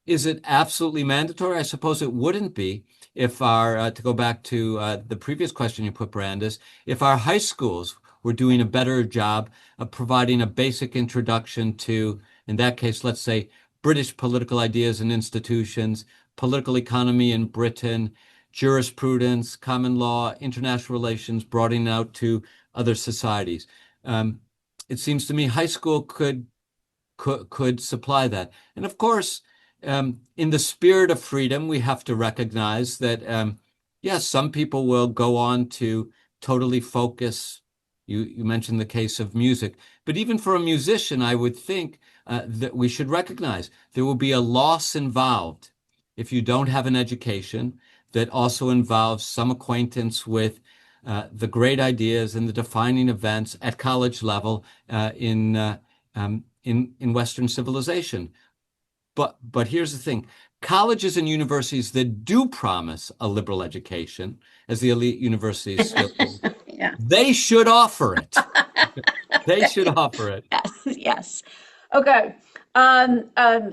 C: Is it absolutely mandatory? I suppose it wouldn't be if to go back to the previous question you put, Brandice, if our high schools were doing a better job of providing a basic introduction to, in that case, let's say, British political ideas and institutions, political economy in Britain, jurisprudence, common law, international relations, broadening out to other societies. It seems to me high school could supply that. And of course, in the spirit of freedom, we have to recognize that, yes, some people will go on to totally focus. You mentioned the case of music, but even for a musician, I would think that we should recognize there will be a loss involved if you don't have an education that also involves some acquaintance with the great ideas and the defining events at college level in Western civilization. But here's the thing. Colleges and universities that do promise a liberal education, as the elite universities still do,
B: Yeah.
C: they should offer it. They should offer it.
B: Yes, yes. Okay. A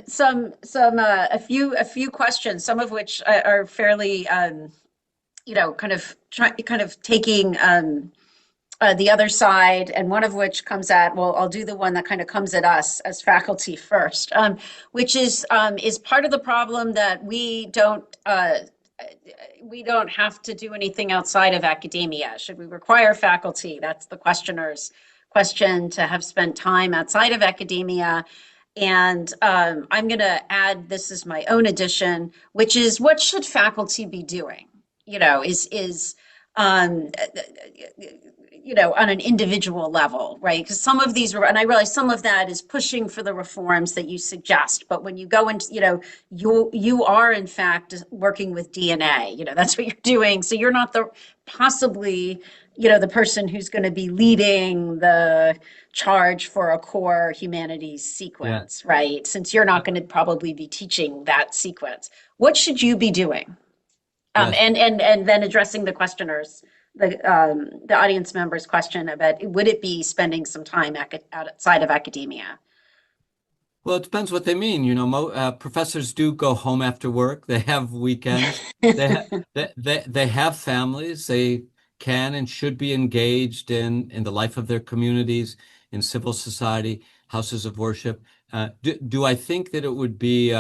B: few questions, some of which are fairly, kind of taking the other side, and one of which comes at, well, I'll do the one that kind of comes at us as faculty first, which is part of the problem that we don't have to do anything outside of academia. Should we require faculty? That's the questioner's question, to have spent time outside of academia. And I'm going to add, this is my own addition, which is, what should faculty be doing? Um, on an individual level, right? Because some of these, and I realize some of that is pushing for the reforms that you suggest. But when you go into, you are in fact working with DNA. That's what you're doing. So you're not possibly the person who's going to be leading the charge for a core humanities sequence, right? Since you're not going to probably be teaching that sequence. What should you be doing?
C: Yes.
B: And then addressing the questioners, the audience members' question about, would it be spending some time outside of academia?
C: Well, it depends what they mean. Professors do go home after work. They have weekends. They have families. They can and should be engaged in the life of their communities, in civil society, houses of worship. Do I think that it would be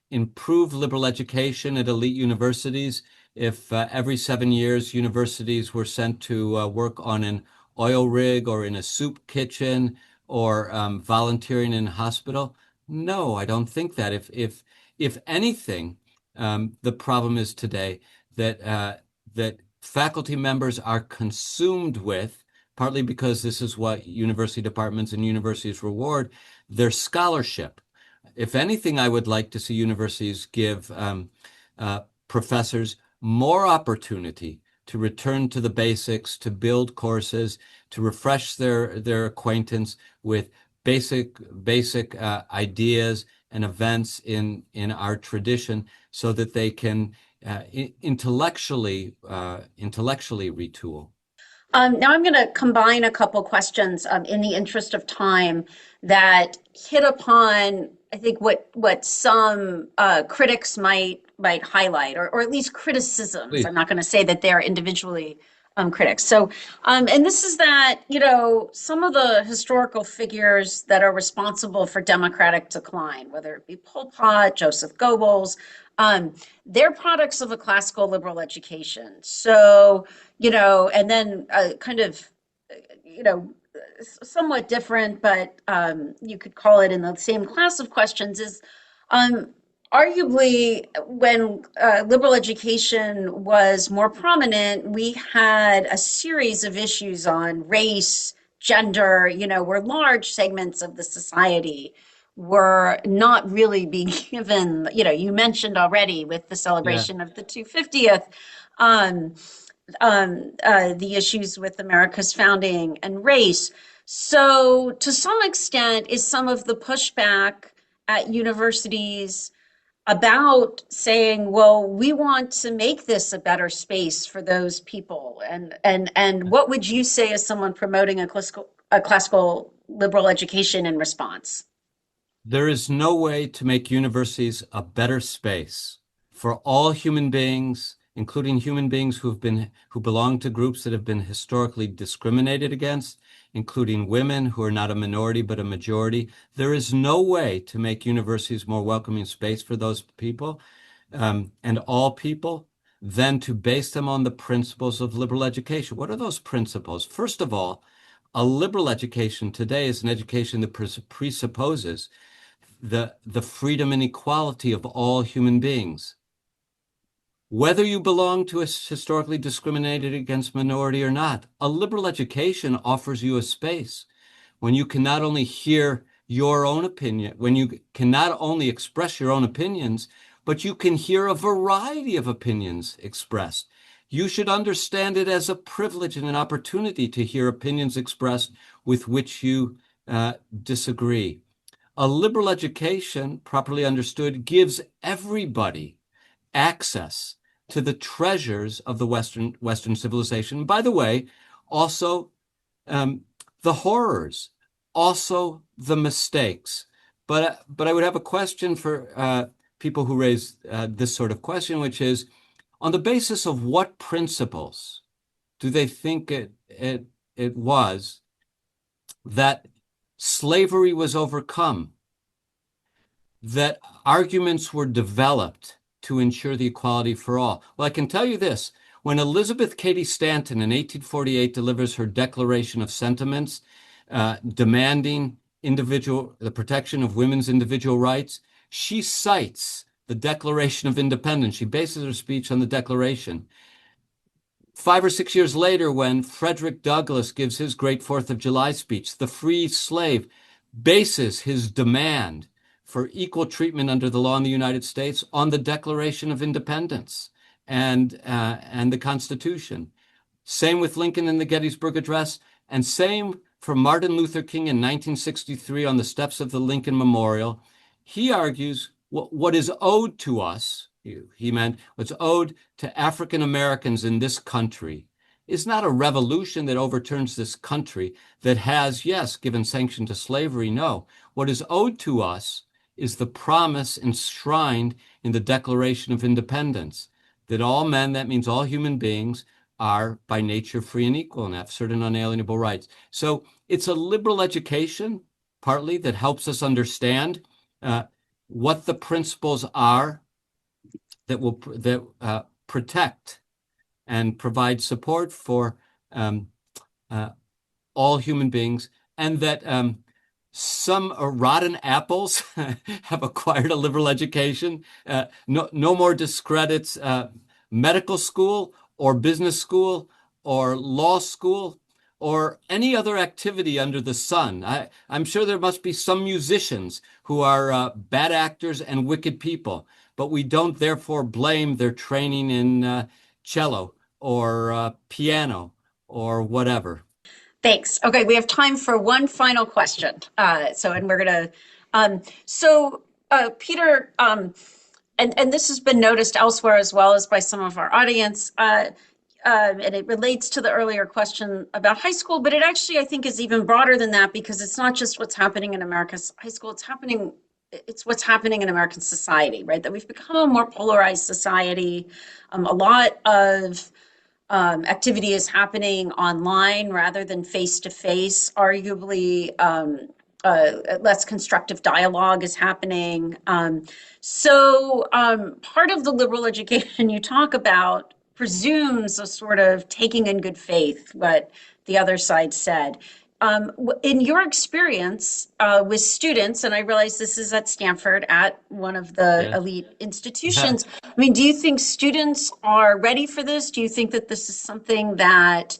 C: improve liberal education at elite universities if every 7 years universities were sent to work on an oil rig or in a soup kitchen or volunteering in a hospital? No, I don't think that. If anything, the problem is today that faculty members are consumed with, partly because this is what university departments and universities reward, their scholarship. If anything, I would like to see universities give professors more opportunity to return to the basics, to build courses, to refresh their acquaintance with basic ideas and events in our tradition, so that they can intellectually retool.
B: Now I'm going to combine a couple questions in the interest of time that hit upon, I think, what some critics might highlight, or at least criticisms.
C: Please.
B: I'm not going to say that they're individually critics. So, and this is that, some of the historical figures that are responsible for democratic decline, whether it be Pol Pot, Joseph Goebbels, they're products of a classical liberal education. So, and then kind of, somewhat different, but you could call it in the same class of questions, is arguably when liberal education was more prominent, we had a series of issues on race, gender, where large segments of the society were not really being given, you mentioned already with the celebration of the 250th, the issues with America's founding and race. So to some extent, is some of the pushback at universities about saying, well, we want to make this a better space for those people. And what would you say as someone promoting a classical liberal education in response?
C: There is no way to make universities a better space for all human beings, including human beings who belong to groups that have been historically discriminated against, including women who are not a minority but a majority. There is no way to make universities more welcoming space for those people and all people than to base them on the principles of liberal education. What are those principles? First of all, a liberal education today is an education that presupposes the freedom and equality of all human beings. Whether you belong to a historically discriminated against minority or not, a liberal education offers you a space when you can not only hear your own opinion, when you can not only express your own opinions, but you can hear a variety of opinions expressed. You should understand it as a privilege and an opportunity to hear opinions expressed with which you disagree. A liberal education, properly understood, gives everybody access to the treasures of the Western civilization. By the way, also the horrors, also the mistakes. But I would have a question for people who raise this sort of question, which is, on the basis of what principles do they think it was that slavery was overcome, that arguments were developed to ensure the equality for all? Well, I can tell you this. When Elizabeth Cady Stanton in 1848 delivers her Declaration of Sentiments, demanding the protection of women's individual rights, she cites the Declaration of Independence. She bases her speech on the Declaration. 5 or 6 years later, when Frederick Douglass gives his great 4th of July speech, the free slave bases his demand for equal treatment under the law in the United States on the Declaration of Independence and the Constitution. Same with Lincoln in the Gettysburg Address, and same for Martin Luther King in 1963 on the steps of the Lincoln Memorial. He argues what is owed to us, he meant what's owed to African Americans in this country, is not a revolution that overturns this country that has, yes, given sanction to slavery. No, what is owed to us is the promise enshrined in the Declaration of Independence that all men, that means all human beings, are by nature free and equal and have certain unalienable rights. So it's a liberal education, partly, that helps us understand what the principles are that will protect and provide support for all human beings, and that some rotten apples have acquired a liberal education. No more discredits medical school or business school or law school or any other activity under the sun. I'm sure there must be some musicians who are bad actors and wicked people, but we don't therefore blame their training in cello or piano or whatever.
B: Thanks. Okay, we have time for one final question. And we're gonna. Peter, and this has been noticed elsewhere as well as by some of our audience, and it relates to the earlier question about high school, but it actually, I think, is even broader than that, because it's not just what's happening in America's high school, it's what's happening in American society, right? That we've become a more polarized society. A lot of activity is happening online rather than face-to-face. Arguably, less constructive dialogue is happening. Part of the liberal education you talk about presumes a sort of taking in good faith what the other side said. In your experience with students, and I realize this is at Stanford, at one of the elite institutions, I mean, do you think students are ready for this? Do you think that this is something that,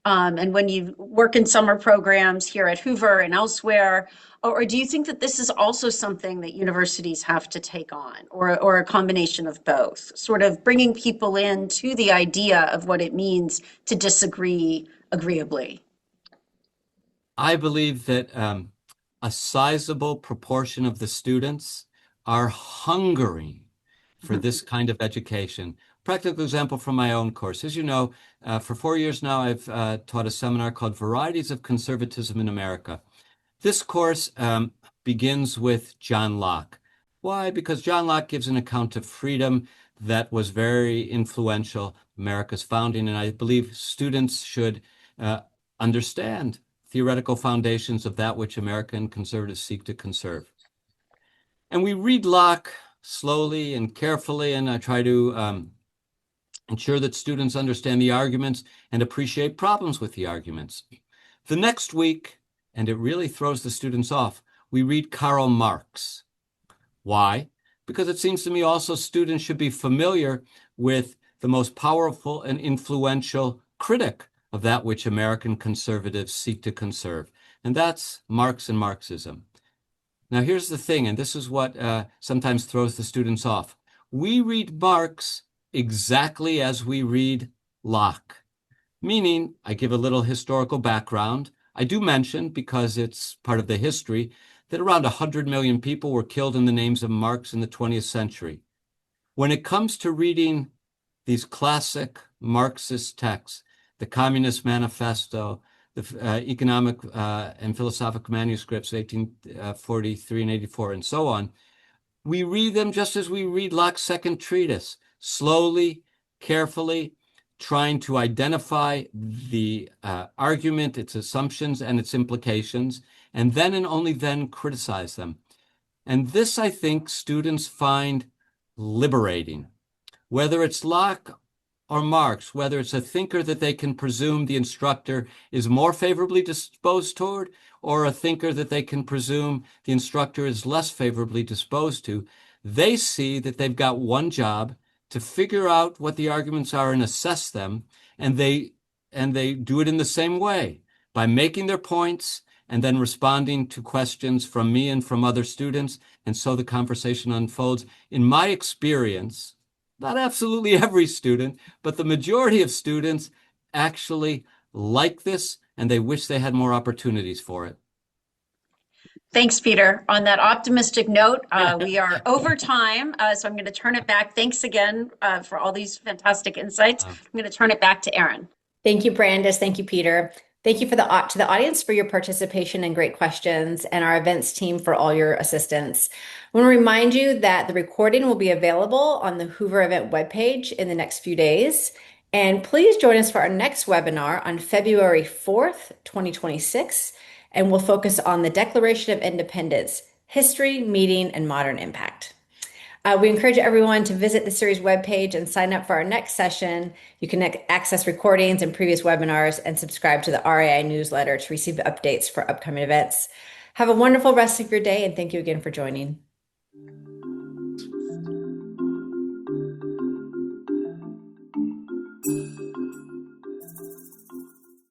B: and when you work in summer programs here at Hoover and elsewhere, or do you think that this is also something that universities have to take on, or a combination of both, sort of bringing people into the idea of what it means to disagree agreeably?
C: I believe that a sizable proportion of the students are hungering for this kind of education. Practical example from my own course. As you know, for 4 years now, I've taught a seminar called Varieties of Conservatism in America. This course begins with John Locke. Why? Because John Locke gives an account of freedom that was very influential, America's founding, and I believe students should understand theoretical foundations of that which American conservatives seek to conserve. And we read Locke slowly and carefully, and I try to ensure that students understand the arguments and appreciate problems with the arguments. The next week, and it really throws the students off, we read Karl Marx. Why? Because it seems to me also students should be familiar with the most powerful and influential critic of that which American conservatives seek to conserve, and that's Marx and Marxism. Now, here's the thing, and this is what sometimes throws the students off. we read Marx exactly as we read Locke. Meaning, I give a little historical background. I do mention, because it's part of the history, that around 100 million people were killed in the names of Marx in the 20th century. When it comes to reading these classic Marxist texts, the Communist Manifesto, the economic and philosophical manuscripts, 1843 and 84, and so on, we read them just as we read Locke's second treatise, slowly, carefully, trying to identify the argument, its assumptions, and its implications, and then and only then criticize them. And this, I think, students find liberating. Whether it's Locke or Marx, whether it's a thinker that they can presume the instructor is more favorably disposed toward, or a thinker that they can presume the instructor is less favorably disposed to, they see that they've got one job: to figure out what the arguments are and assess them, and they do it in the same way, by making their points and then responding to questions from me and from other students, and so the conversation unfolds. In my experience, not absolutely every student, but the majority of students actually like this, and they wish they had more opportunities for it.
B: Thanks, Peter. On that optimistic note, we are over time, so I'm going to turn it back. Thanks again for all these fantastic insights. I'm going to turn it back to Erin.
A: Thank you, Brandice. Thank you, Peter. Thank you to the audience for your participation and great questions, and our events team for all your assistance. I want to remind you that the recording will be available on the Hoover event webpage in the next few days. And please join us for our next webinar on February 4th, 2026, and we'll focus on the Declaration of Independence, history, meaning, and modern impact. We encourage everyone to visit the series webpage and sign up for our next session. You can access recordings and previous webinars and subscribe to the RAI newsletter to receive updates for upcoming events. Have a wonderful rest of your day, and thank you again for joining.